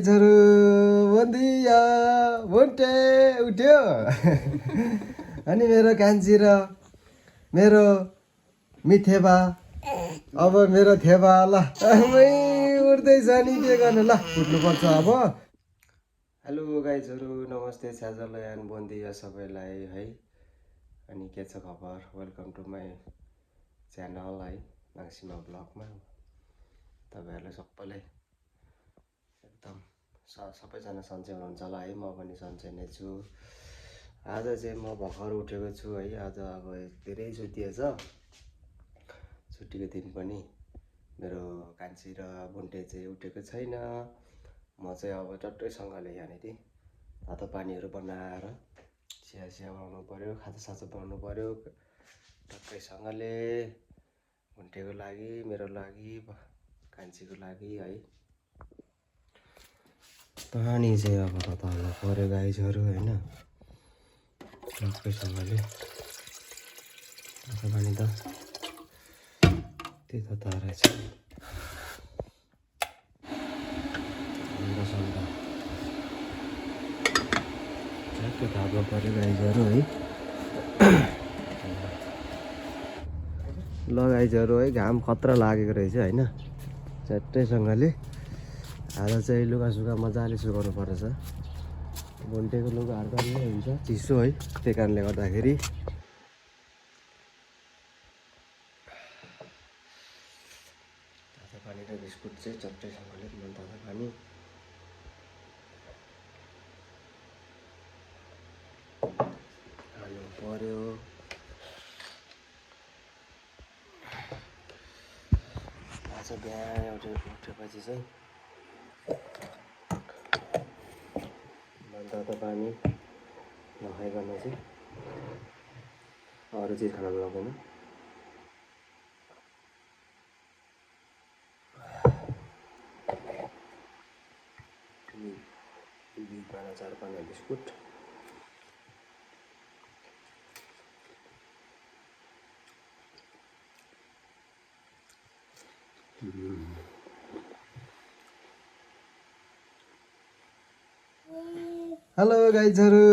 बन्दिया बोन्टे उठ्यो अनि मेरो कान्छी र मेरो मिथेबा अब मेरो थेबा ल उठ्दैछ नि के गर्नु ल उठ्नुपर्छ अब। हेलो गाइजहरू, नमस्ते स्याजलयान बन्दिया सबैलाई है। अनि के छ खबर? वेलकम टु माई च्यानल है, नाङ्सिमा ब्लगमा तपाईँहरूलाई सबैलाई एकदम सबैजना सन्चै हुनुहुन्छ होला है। म पनि सन्चै नै छु। आज चाहिँ म भर्खर उठेको छु है। आज अब धेरै छुट्टिएछ, छुट्टीको दिन पनि मेरो कान्छी र बुन्टे चाहिँ उठेको छैन। म चाहिँ अब टट्टैसँगले यहाँनिर तातो पानीहरू बनाएर चिया बनाउनु पऱ्यो, खाजासाजा बनाउनु पऱ्यो टक्कैसँगले, बुन्टेको लागि, मेरो लागि, कान्छीको लागि है। पानी चाहिँ अब त हाल्नु पऱ्यो गाइजहरू होइन, टक्कैसँगले। तातो पानी त त्यही त रहेछ। ट्याक्कै थाप्नु पऱ्यो गाइजहरू है। ल गाइजहरू है, घाम खतरा लागेको रहेछ होइन, च्याट्टैसँगले। आज चाहिँ लुगासुगा मजाले सुकाउनु पर्छ। बुन्टेको लुगाहरू त नै हुन्छ चिसो है, त्यही कारणले गर्दाखेरि। तातो पानी र बिस्कुट चाहिँ चट्टैसँगले तातो पानी हाल्नु पर्यो। आज बिहान उठेपछि चाहिँ तातो पानी नखाइकन चाहिँ अरू चिज खान लगाउँदैन। पाना 4 पाना बिस्कुट हेलो गाइजहरू,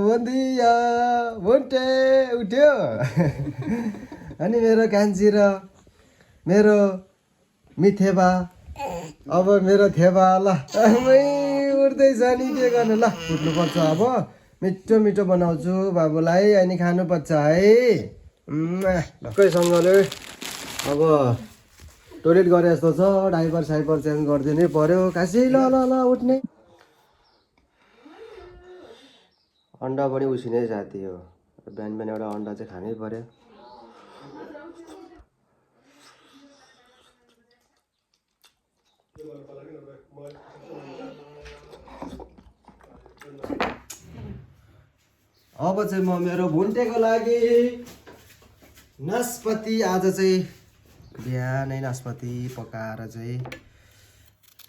बन्दिया बोन्टे उठ्यो अनि मेरो कान्छी र मेरो मिथेबा अब मेरो थेबा ल उठ्दैछ नि के गर्नु ल उठ्नुपर्छ अब। मिठो मिठो बनाउँछु बाबुलाई, अनि खानुपर्छ है ढक्कैसँगले। अब टोइलेट गरे जस्तो छ, डाइपर साइपर चेन्ज गरिदिनै पर्यो काशी। ल ल ल उठ्ने। अन्डा पनि उसिनै जाति हो, बिहान बिहान एउटा अन्डा चाहिँ खानै पर्यो। अब चाहिँ म मेरो बुन्टेको लागि नास्पाती, आज चाहिँ बिहानै नास्पाती पकाएर चाहिँ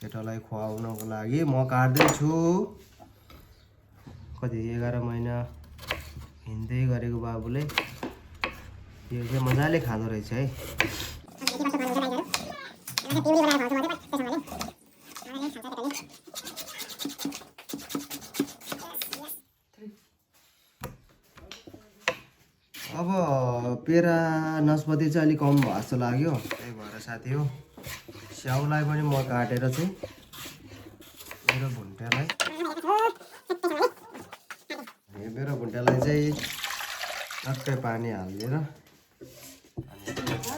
केटालाई खुवाउनको लागि म काट्दैछु। कति 11 महिना हिँड्दै गरेको बाबुले यो चाहिँ मजाले खाँदो रहेछ है। अब पेरा नास्पाती चाहिँ अलिक कम भयो जस्तो लाग्यो, त्यही भएर साथी हो स्याउलाई पनि म काटेर चाहिँ मेरो भुन्टेलाई चाहिँ टक्कै पानी हालिदिएर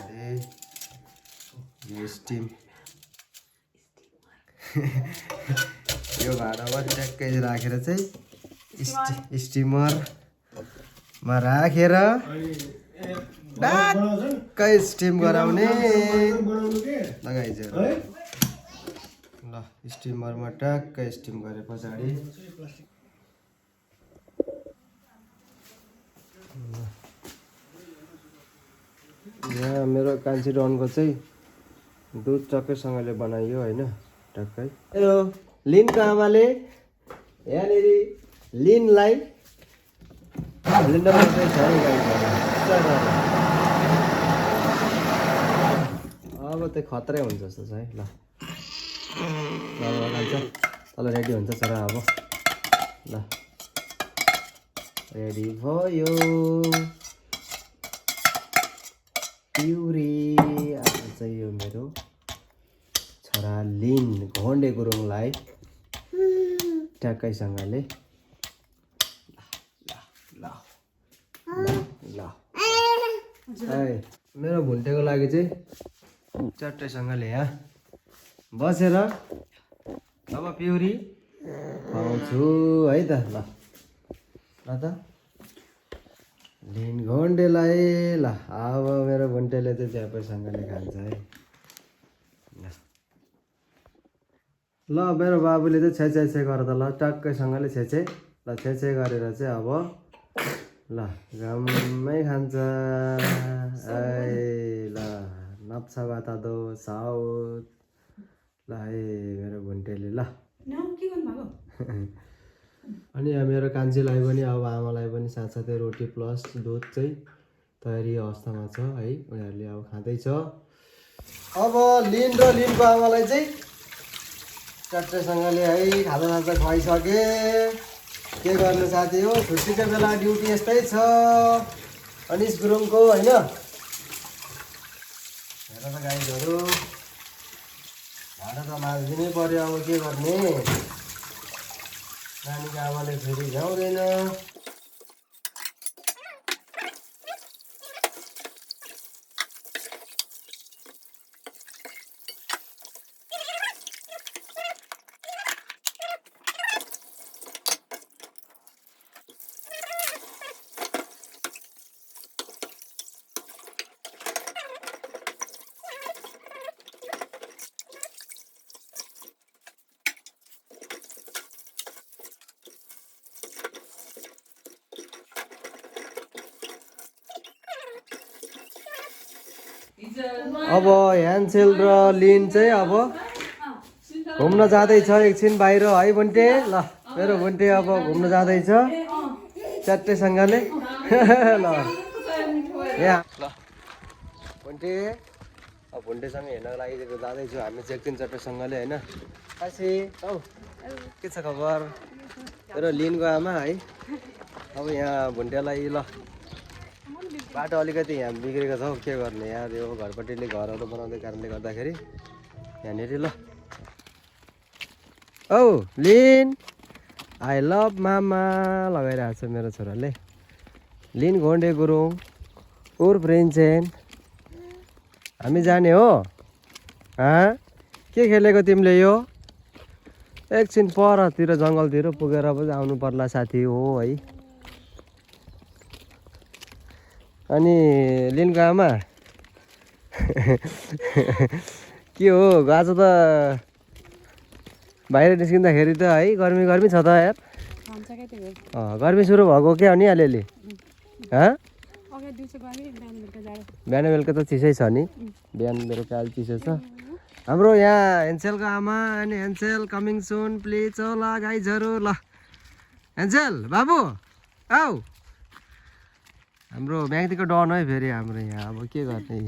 अनि यो स्टिम यो भाँडामा ट्याक्कै राखेर चाहिँ स्टिमरमा राखेर टक्कै स्टिम गराउने लगाइन्छ। ल स्टिमरमा टक्कै स्टिम गरे पछाडि यहाँ मेरो कान्छी रनको चाहिँ दुध टक्कैसँगले बनाइयो होइन, टक्कै। हेलो लिनको आमाले यहाँनिर लिनलाई अब त खतरै हुन्छ जस्तो छ है। ल खान्छ तल रेडी हुन्छ छोरा अब ल रेडी भयो प्युरी आज चाहिँ यो मेरो छोरा लिन घोन्डे गुरुङलाई ट्याक्कैसँगले मेरो भुन्टेको लागि चाहिँ चट्टैसँगले यहाँ बसेर अब प्युरी खुवाउँछु है त ल त लिन घोन्डेलाई ल अब मेरो भुन्टेले चाहिँ च्यापैसँगले खान्छ है ल मेरो बाबुले चाहिँ छे गर त ल टक्कैसँगले छेछे ल छेछे गरेर चाहिँ अब ल घाममै खान्छ ल नप्सा बाता दो साउथ ल है मेरो भुन्टेले ल अनि यहाँ मेरो कान्छीलाई पनि अब आमालाई पनि साथसाथै रोटी प्लस दुध चाहिँ तयारी अवस्थामा छ है उनीहरूले अब खाँदैछ अब लिन र लिनको आमालाई चाहिँ चट्टैसँगले है खाजा खुवाइसके के गर्नु साथी हो छुट्टीको बेला ड्युटी यस्तै छ अनिस गुरुङको होइन हेर त गाईहरू भाडा त माझिदिनै पर्यो अब के गर्ने नानीको आमाले फेरि भ्याउँदैन अब ह्यान्सेल र लिन चाहिँ अब घुम्न जाँदैछ एकछिन बाहिर है भुन्टे ल मेरो भुन्टे अब घुम्न जाँदैछ चट्टैसँगले ल यहाँ ल भुन्टे अब भुन्टेसँग हेर्नको लागि जाँदैछु हामी चाहिँ एकछिन चट्टैसँगले होइन खासी औ के छ खबर मेरो लिनको आमा है अब यहाँ भुन्टेलाई ल बाटो अलिकति यहाँ बिग्रेको छ के गर्ने यार यो घरपट्टिले घरहरू बनाउँदै कारणले गर्दाखेरि यहाँनिर ल औ लिन आई लभ मामा लगाइरहेको छ मेरो छोराले लिन घोन्डे गुरुङ उर्फ रिन्छेन हामी जाने हो के खेलेको तिमीले यो एकछिन परतिर जङ्गलतिर पुगेर पनि आउनु पर्ला साथी हो है अनि लिनको आमा के हो आज त बाहिर निस्किँदाखेरि त है गर्मी गर्मी छ त यार गर्मी सुरु भएको क्या अनि अलिअलि बिहान बेलुका त चिसै छ नि बिहान बेलुका अलि चिसो छ हाम्रो यहाँ हेन्सेलको आमा अनि हेन्सेल कमिङ सुन प्लिज होला गाइजहरू ल हेन्सेल बाबु आऊ हाम्रो म्याग्दीको डन है फेरि हाम्रो यहाँ अब के गर्ने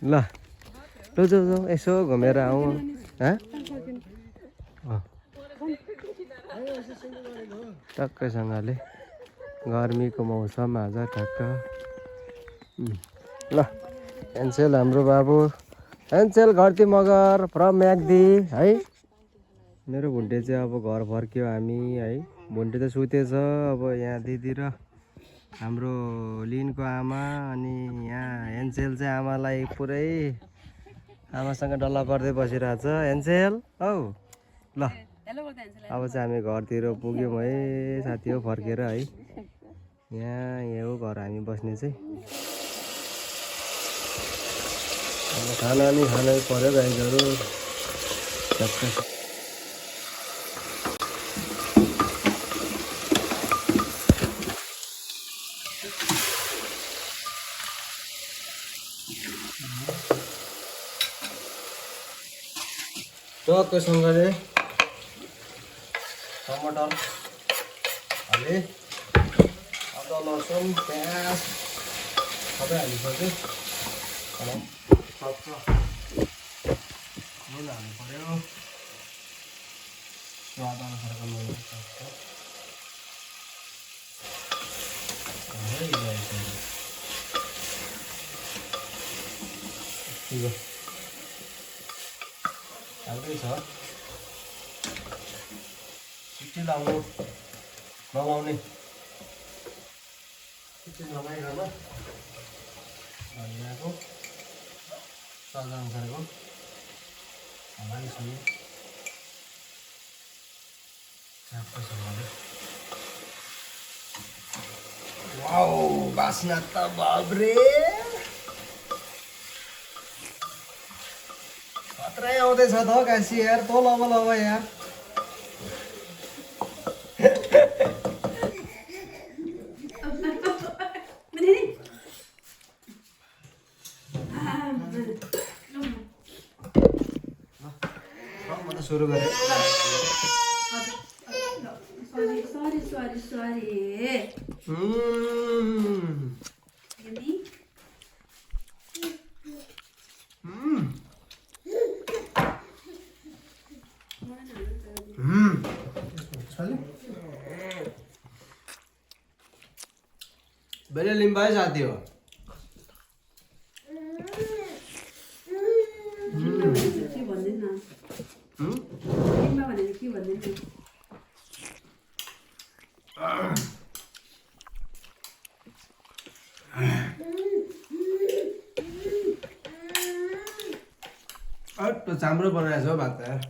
ल जाऊ यसो घुमेर आउँ टक्कैसँगले गर्मीको मौसम आज टक्क ल हेन्सेल हाम्रो बाबु हेन्सेल घरती मगर फ्रम म्याग्दी है मेरो भुन्टे चाहिँ अब घर फर्क्यो हामी है भुन्टे त सुतेछ अब यहाँ दिदी र हाम्रो लिनको आमा अनि यहाँ हेन्सेल चाहिँ आमालाई पुरै आमासँग डल्ला पर्दै बसिरहेछ हेन्सेल औ ल अब चाहिँ हामी घरतिर पुग्यौँ है साथी हो फर्केर है यहाँ हो घर हामी बस्ने चाहिँ अब खाना नि खानै पर्यो गाईहरू टक्कैसँगले टमाटर हाले अदुवा लसुन प्याज सबै हालिसक्यो सक्छ नुन हाल्नु पर्यो स्वाद अनुसारको नुन सक्छ हाल्दै छ सिटी नलाउने सिटी नलाइकन धनियाँको स्वाद अनुसारको हाल्छु वाउ बास्ना त बाब्रे खत्रै आउँदैछ त काशी यार तँ लब यार सुरु गरेँ Sorry. Yummy? बेले लिम्बाई जाती हो तो चाम्रो बनाएछ हो भात यार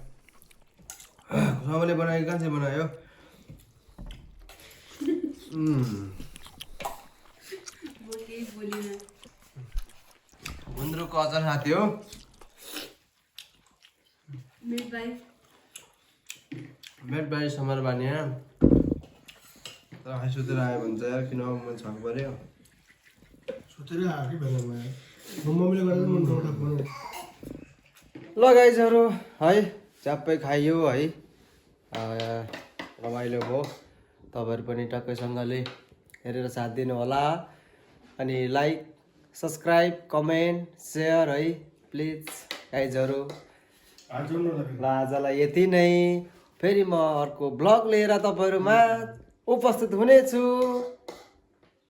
सबैले बनायो कहाँ चाहिँ बनायो गुन्द्रुकको अचार खाथ्यो मेड बाई समर बानिया तर खाइ सुतेर आयो भने चाहिँ यार किन मन छक पर्यो सुतेर आयो कि बेलामा मम्मीले गरेर मन उठाएको ल गाइजहरू है च्याप्पै खाइयो है रमाइलो भयो तपाईँहरू पनि टक्कैसँगले हेरेर साथ दिनु होला अनि लाइक सब्सक्राइब कमेन्ट सेयर है प्लिज गाइजहरू ल आजलाई यति नै फेरि म अर्को ब्लग लिएर तपाईँहरूमा उपस्थित हुनेछु